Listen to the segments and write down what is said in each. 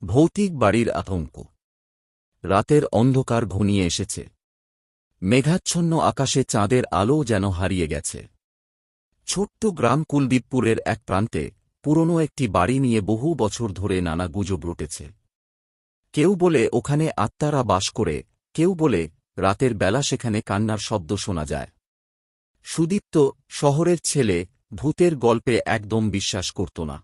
ভৌতিক বাড়ির আতঙ্ক। রাতের অন্ধকার ঘনিয়ে এসেছে। মেঘাচ্ছন্ন আকাশে চাঁদের আলো যেন হারিয়ে গেছে। ছোট্ট গ্রাম কুলদীপপুরের এক প্রান্তে পুরনো একটি বাড়ি নিয়ে বহু বছর ধরে নানা গুজব রটেছে। কেউ বলে ওখানে আত্মারা বাস করে, কেউ বলে রাতের বেলা সেখানে কান্নার শব্দ শোনা যায়। সুদীপ্ত, শহরের ছেলে, ভূতের গল্পে একদম বিশ্বাস করত না।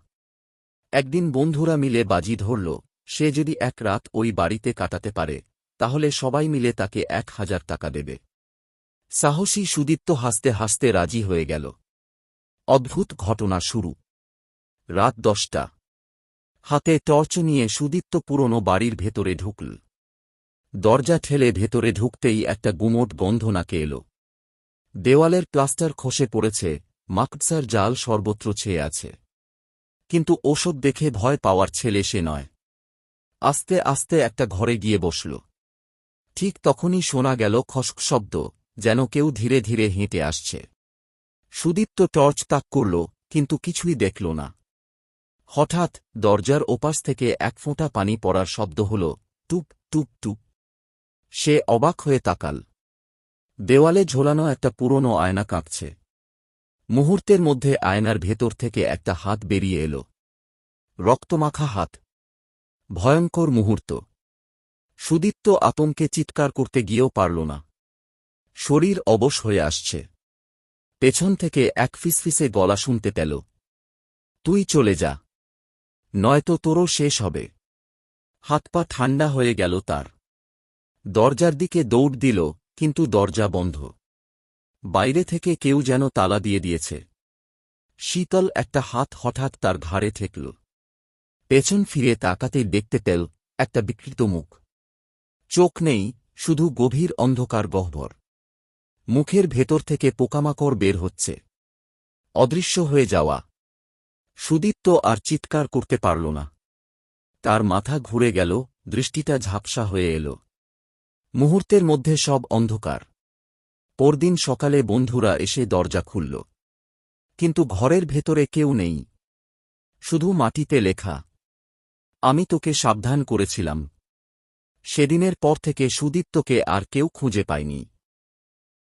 একদিন বন্ধুরা মিলে বাজি ধরল, সে যদি এক রাত ওই বাড়িতে কাটাতে পারে তাহলে সবাই মিলে তাকে ১,০০০ টাকা দেবে। সাহসী সুদীপ্ত হাসতে হাসতে রাজি হয়ে গেল। অদ্ভুত ঘটনা শুরু। রাত ১০টা। হাতে টর্চ নিয়ে সুদীপ্ত পুরনো বাড়ির ভেতরে ঢুকল। দরজা ঠেলে ভেতরে ঢুকতেই একটা গুমোট গন্ধ নাকে এল। দেওয়ালের প্লাস্টার খসে পড়েছে, মাকড়সার জাল সর্বত্র ছেয়ে আছে। কিন্তু ওসব দেখে ভয় পাওয়ার ছেলে সে নয়। আস্তে আস্তে একটা ঘরে গিয়ে বসল। ঠিক তখনই শোনা গেল খসক শব্দ, যেন কেউ ধীরে ধীরে হেঁটে আসছে। সুদীপ্ত টর্চ তাক করল, কিন্তু কিছুই দেখল না। হঠাৎ দরজার ওপাশ থেকে এক ফোঁটা পানি পড়ার শব্দ হল, টুপ টুপ টুপ। সে অবাক হয়ে তাকাল। দেওয়ালে ঝোলানো একটা পুরনো আয়না কাঁপছে। মুহূর্তের মধ্যে আয়নার ভেতর থেকে একটা হাত বেরিয়ে এল। রক্তমাখা হাত। ভয়ঙ্কর মুহূর্ত। সুদীপ্ত আতঙ্কে চিৎকার করতে গিয়েও পারল না। শরীর অবশ হয়ে আসছে। পেছন থেকে এক ফিসফিসে গলা শুনতে পেল, তুই চলে যা, নয়তো তোরও শেষ হবে। হাত পা ঠান্ডা হয়ে গেল তার। দরজার দিকে দৌড় দিল, কিন্তু দরজা বন্ধ। বাইরে থেকে কেউ যেন তালা দিয়ে দিয়েছে। শীতল একটা হাত হঠাৎ তার ঘাড়ে ঠেকল। পেছন ফিরে তাকাতেই দেখতে পেল একটা বিকৃত মুখ। চোখ নেই, শুধু গভীর অন্ধকার গহ্বর। মুখের ভেতর থেকে পোকামাকড় বের হচ্ছে। অদৃশ্য হয়ে যাওয়া। সুদীপ্ত আর চিৎকার করতে পারল না। তার মাথা ঘুরে গেল, দৃষ্টিটা ঝাপসা হয়ে এল। মুহূর্তের মধ্যে সব অন্ধকার। পরদিন সকালে বন্ধুরা এসে দরজা খুলল। কিন্তু ঘরের ভেতরে কেউ নেই। শুধু মাটিতে লেখা, আমি তোকে সাবধান করেছিলাম। সেদিনের পর থেকে সুদীপ্তকে আর কেউ খুঁজে পায়নি।